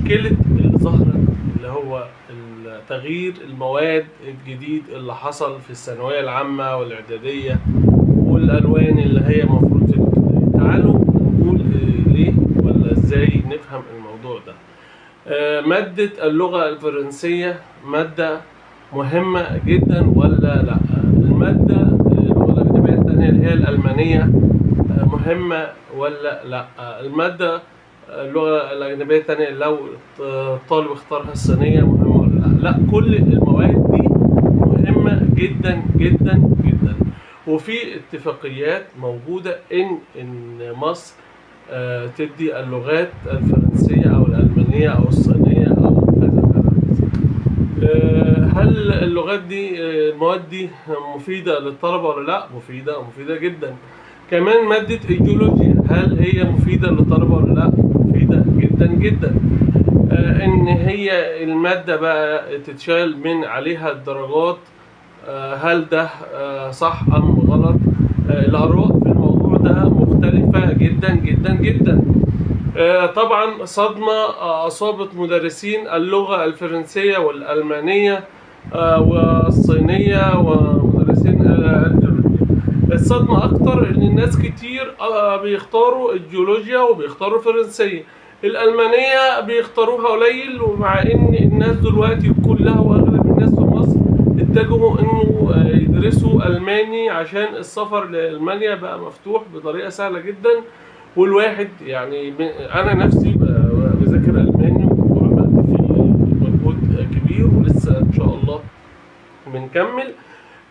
مشكلة اللي ظهرت اللي هو تغيير المواد الجديد اللي حصل في الثانوية العامة والإعدادية، والألوان اللي هي المفروض في الابتدائي. تعالوا نقول ليه ولا إزاي نفهم الموضوع ده. مادة اللغة الفرنسية مادة مهمة جدا ولا لأ؟ اللغة الأجنبية التانية اللي هي الألمانية مهمة ولا لأ؟ اللغة الأجنبية التانية لو الطالب اختارها الصينية مهمة ولا لأ؟ لأ، كل المواد دي مهمة جدا جدا جدا، وفي اتفاقيات موجودة إن مصر تدي اللغات الفرنسية أو الألمانية أو الصينية أو كذا كذا. هل اللغات دي المواد دي مفيدة للطلبة ولا لأ؟ مفيدة جدا. كمان مادة الجيولوجيا هل هي مفيدة للطلبة ولا لأ؟ مفيدة جدا جدا. إن هي المادة بقى تتشال من عليها الدرجات، هل ده صح أم غلط؟ الآراء في الموضوع ده مختلفة جدا جدا جدا. طبعا صدمة أصابت مدرسين اللغة الفرنسية والألمانية والصينية ومدرسين الجيولوجيا. الصدمة أكتر إن الناس كتير بيختاروا الجيولوجيا وبيختاروا الفرنسية. الألمانية بيختاروها قليل، ومع إن الناس دلوقتي كلها وأغلب الناس في مصر اتجهوا إنه يدرسوا ألماني عشان السفر لألمانيا بقى مفتوح بطريقة سهلة جدا. والواحد يعني أنا نفسي بذاكر ألماني وعملت فيه مجهود كبير، ولسه إن شاء الله بنكمل.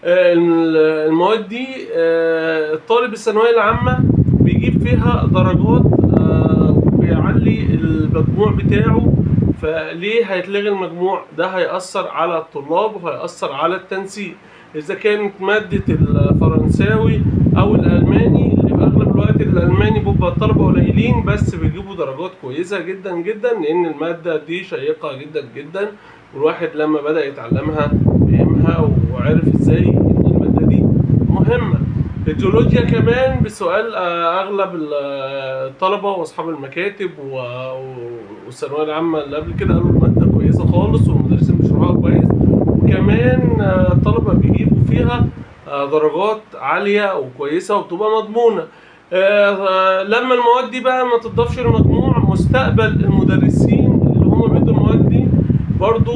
المواد دي الطالب الثانوية العامة بيجيب فيها درجات وبيعلي المجموع بتاعه، فليه هيتلغي المجموع؟ ده هيأثر على الطلاب وهيأثر على التنسيق. إذا كانت مادة الفرنساوي أو الألماني، اللي في أغلب الوقت الألماني بيبقى الطلبة قليلين بس بيجيبوا درجات كويسة جدا جدا، لأن المادة دي شيقة جدا جدا، والواحد لما بدأ يتعلمها فهمها وعرف ازاي ان المادة دي مهمة. الجيولوجيا كمان بسؤال اغلب الطلبة واصحاب المكاتب والثانوية العامة اللي قبل كده قالوا المادة كويسة خالص والمدرسين بيشرحوها كويس، وكمان الطلبة بيجيبوا فيها درجات عالية وكويسة وبتبقى مضمونة. لما المواد دي بقى ما تضافش للمجموع، مستقبل المدرسين اللي هم بيدوا المواد دي برضو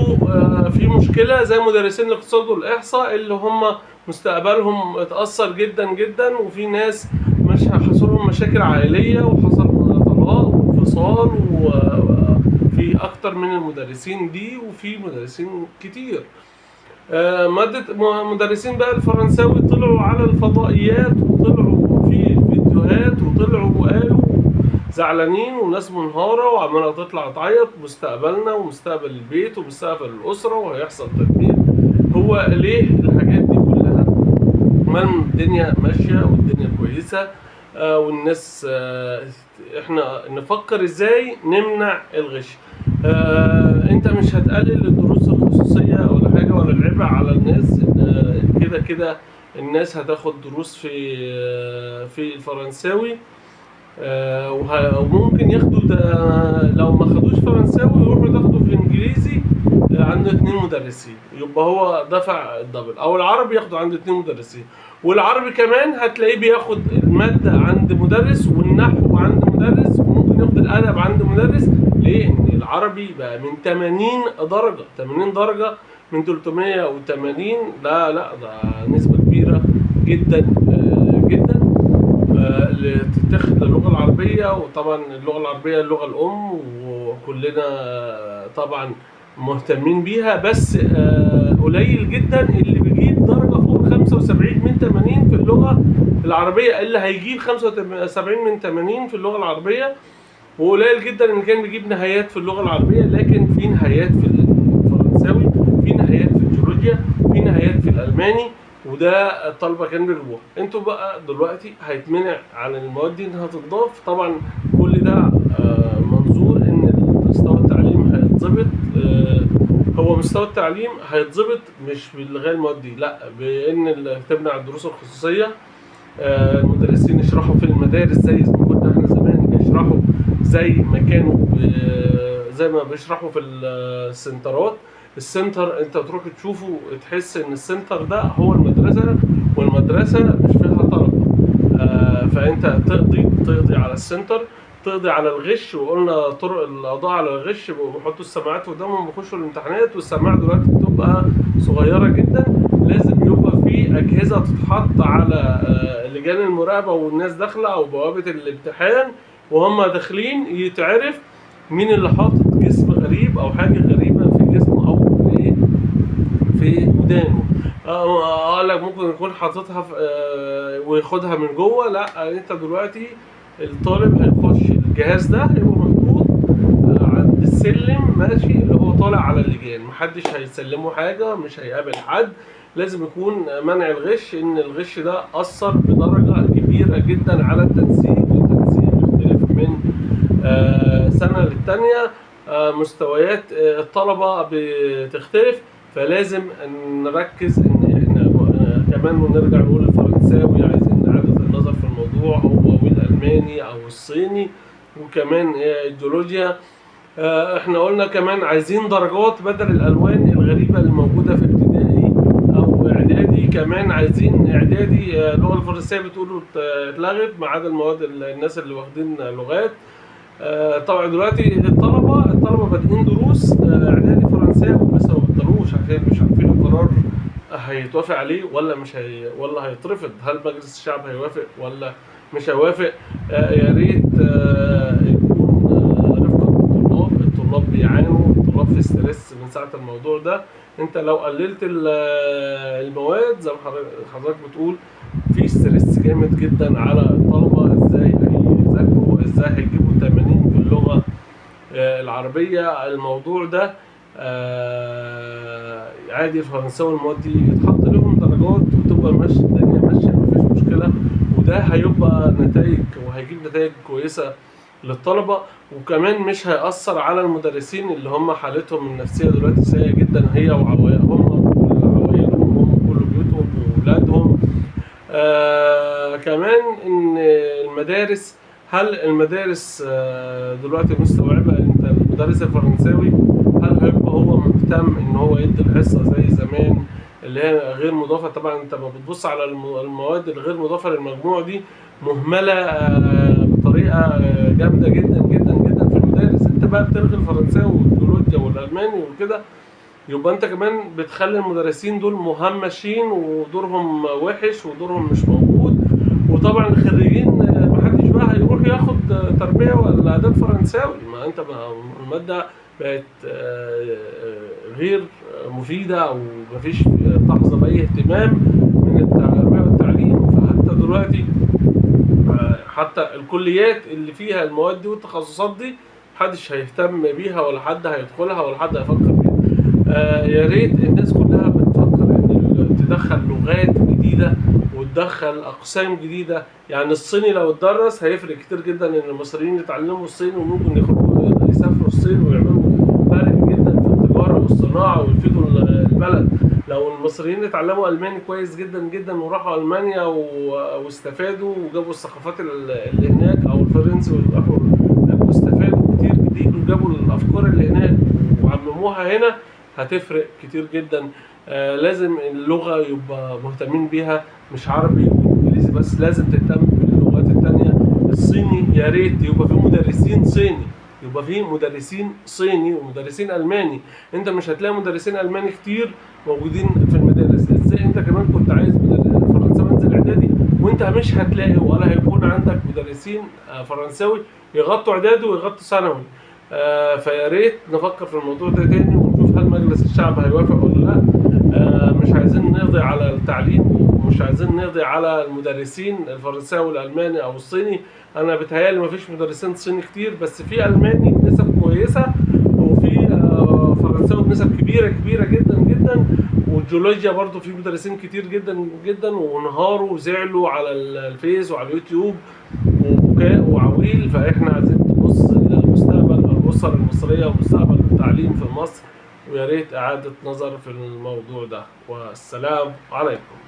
في مشكلة، زي مدرسين الاقتصاد والإحصاء اللي هم مستقبلهم اتأثر جدا جدا، وفي ناس مش حصلهم مشاكل عائلية وحصل طلاق وانفصال، وفي أكتر من المدرسين دي وفي مدرسين كتير. مدرسين بقى الفرنساوي طلعوا على الفضائيات وطلعوا في فيديوهات وطلعوا وقالوا زعلانين وناس منهارة وعمالة تطلع تعيط مستقبلنا ومستقبل البيت ومستقبل الأسرة وهيحصل تدمير. هو ليه الحاجات دي كلها؟ ما الدنيا ماشية والدنيا كويسة والناس احنا نفكر ازاي نمنع الغش. انت مش هتقلل الدروس الخصوصية ولا حاجة ولا العبء على الناس، كده كده الناس هتاخد دروس في الفرنساوي، وممكن ياخدوا لو ما خدوش فرنساوي يروحوا ياخدوا في الانجليزي عنده 2 مدرسين، يبقى هو دفع الدبل. او العربي ياخدوا عنده 2 مدرسين، والعربي كمان هتلاقيه بياخد المادة عند مدرس والنحو عند مدرس، وممكن ياخد الادب عند مدرس. ليه؟ ان العربي بقى من 80 درجة من 380. لا ده نسبة كبيرة جدا جدا اللي تتاخد للغة العربية. وطبعا اللغة العربية اللغة الأم وكلنا طبعا مهتمين بيها، بس قليل جدا اللي بيجيب درجة فوق 75 من 80 في اللغة العربية، اللي هيجيب 75 من 80 في اللغة العربية، وقليل جدا اللي كان بيجيب نهايات في اللغة العربية. لكن في نهايات في الفرنساوي، في نهايات في الجيولوجيا، في نهايات في الألماني، وده الطلبة كانوا بيجيبوها. انتوا بقى دلوقتي هيتمنع عن المواد دي انها تتضاف. طبعا كل ده منظور ان مستوى التعليم هيتظبط. هو مستوى التعليم هيتظبط مش بالغاء المواد دي، لا، بان تمنع الدروس الخصوصية. المدرسين يشرحوا في المدارس زي ما كنا احنا زمان، يشرحوا زي ما كانوا زي ما بيشرحوا في السنترات. السنتر انت تروح تشوفه تحس ان السنتر ده هو المدرسة، والمدرسة مش فيها طلبة. فانت تقضي على السنتر، تقضي على الغش. وقلنا طرق القضاء على الغش، بيحطوا السماعات قدامهم بيخشوا الامتحانات، والسماعات دلوقتي بتبقى صغيرة جدا. لازم يبقى في أجهزة تتحط على لجان المراقبة والناس داخلة، أو بوابة الامتحان وهم داخلين، يتعرف مين اللي حاطط جسم غريب أو حاجة غريبة في جسمه أو في ودانه. قال لك ممكن يكون حاططها وياخدها من جوه. لا، انت دلوقتي الطالب هيخش الجهاز ده هيبقى محطوط عند السلم ماشي، اللي هو طالع على اللجان، محدش هيسلمه حاجه، مش هيقابل حد. لازم يكون منع الغش، ان الغش ده اثر بدرجه كبيره جدا على التنسيق. التنسيق بيختلف من سنه للتانيه، مستويات الطلبه بتختلف. فلازم نركز ان احنا كمان، ونرجع نقول الفرنساوي عايزين اعاده النظر في الموضوع، هو والالماني او الصيني، وكمان الجيولوجيا. احنا قلنا كمان عايزين درجات بدل الالوان الغريبه اللي موجوده في ابتدائي او اعدادي. كمان عايزين اعدادي اللغه الفرنسيه بتقولوا اتلغت، ما عدا المواد الناس اللي واخدين لغات. طبعا دلوقتي الطلبه بادئين دروس اعدادي فرنساوي، لسه ما بطلوش عشان مش عارفين القرار هيتوافق عليه ولا مش ولا هيترفض. هل مجلس الشعب هيوافق ولا مش هيوافق؟ يا ريت يكون رفقا الطلاب بيعانوا، الطلاب في ستريس من ساعه الموضوع ده. انت لو قللت المواد زي ما حضرتك بتقول، في ستريس جامد جدا على الطلبه. ازاي هيذاكروا؟ ازاي هيجيبوا 80 في اللغه العربيه؟ الموضوع ده عادي. الفرنساوي المواد دي يتحط لهم درجات وتبقى ماشيه الدنيا ماشيه، مفيش مشكله. وده هيبقى نتائج، وهيجيب نتائج كويسه للطلبه. وكمان مش هيأثر على المدرسين اللي هم حالتهم النفسيه دلوقتي سيئه جدا، هي وعوائلهم وعوائلهم كل بيوتهم وولادهم. كمان ان المدارس، هل المدارس دلوقتي مستوعبه انت المدرس الفرنساوي؟ هل هيبقى هو مهتم ان هو يدي الحصه زي زمان اللي هي غير مضافه؟ طبعا انت ما بتبص على المواد الغير مضافه للمجموع دي مهمله بطريقه جامده جدا جدا جدا في المدارس. انت بقى بتلغي الفرنساوي والجيولوجيا والالماني وكده، يبقى انت كمان بتخلي المدرسين دول مهمشين ودورهم وحش ودورهم مش موجود. وطبعا الخريجين محدش بقى هيروح ياخد تربيه ولا اداب فرنساوي، ما انت الماده بقت غير مفيده، او مفيش تحظى باي اهتمام من التربيه والتعليم. فحتى دلوقتي حتى الكليات اللي فيها المواد دي والتخصصات دي محدش هيهتم بيها، ولا حد هيدخلها، ولا حد هيفكر بيها. يا ريت الناس كلها بتفكر ان تدخل لغات جديده وتدخل اقسام جديده. يعني الصيني لو اتدرس هيفرق كتير جدا ان المصريين يتعلموا الصيني، وممكن يسافروا الصين ويعملوا فرق جدا في التجاره والصناعه ويفيدوا البلد. لو المصريين اتعلموا الماني كويس جدا جدا وراحوا المانيا واستفادوا وجابوا الثقافات اللي هناك، او الفرنسي وراحوا واستفادوا كتير جديد وجابوا الافكار اللي هناك وعمموها هنا، هتفرق كتير جدا. لازم اللغة يبقى مهتمين بيها، مش عربي وانجليزي بس، لازم تهتم باللغات التانية. الصيني يا ريت يبقى في مدرسين صيني، يبقى في مدرسين صيني ومدرسين الماني. انت مش هتلاقي مدرسين الماني كتير موجودين في المدارس. ازاي انت كمان كنت عايز فرنساوي منزل اعدادي وانت مش هتلاقي، ولا هيكون عندك مدرسين فرنساوي يغطوا اعدادي ويغطوا ثانوي؟ فيا ريت نفكر في الموضوع ده تاني، ونشوف هل مجلس الشعب هيوافق ولا لا. مش عايزين نقضي على التعليم، ومش عايزين نقضي على المدرسين الفرنساوي والالماني او الصيني. انا بتهيالي مفيش مدرسين صيني كتير، بس في الماني بنسب كويسه، وفي فرنساوي بنسب كبيره جدا جدا. والجيولوجيا برضو في مدرسين كتير جدا جدا، وانهاروا وزعلوا على الفيس وعلى اليوتيوب وبكاء وعويل. فاحنا عايزين نبص لمستقبل الاسر المصريه ومستقبل التعليم في مصر، ويا ريت اعاده نظر في الموضوع ده. والسلام عليكم.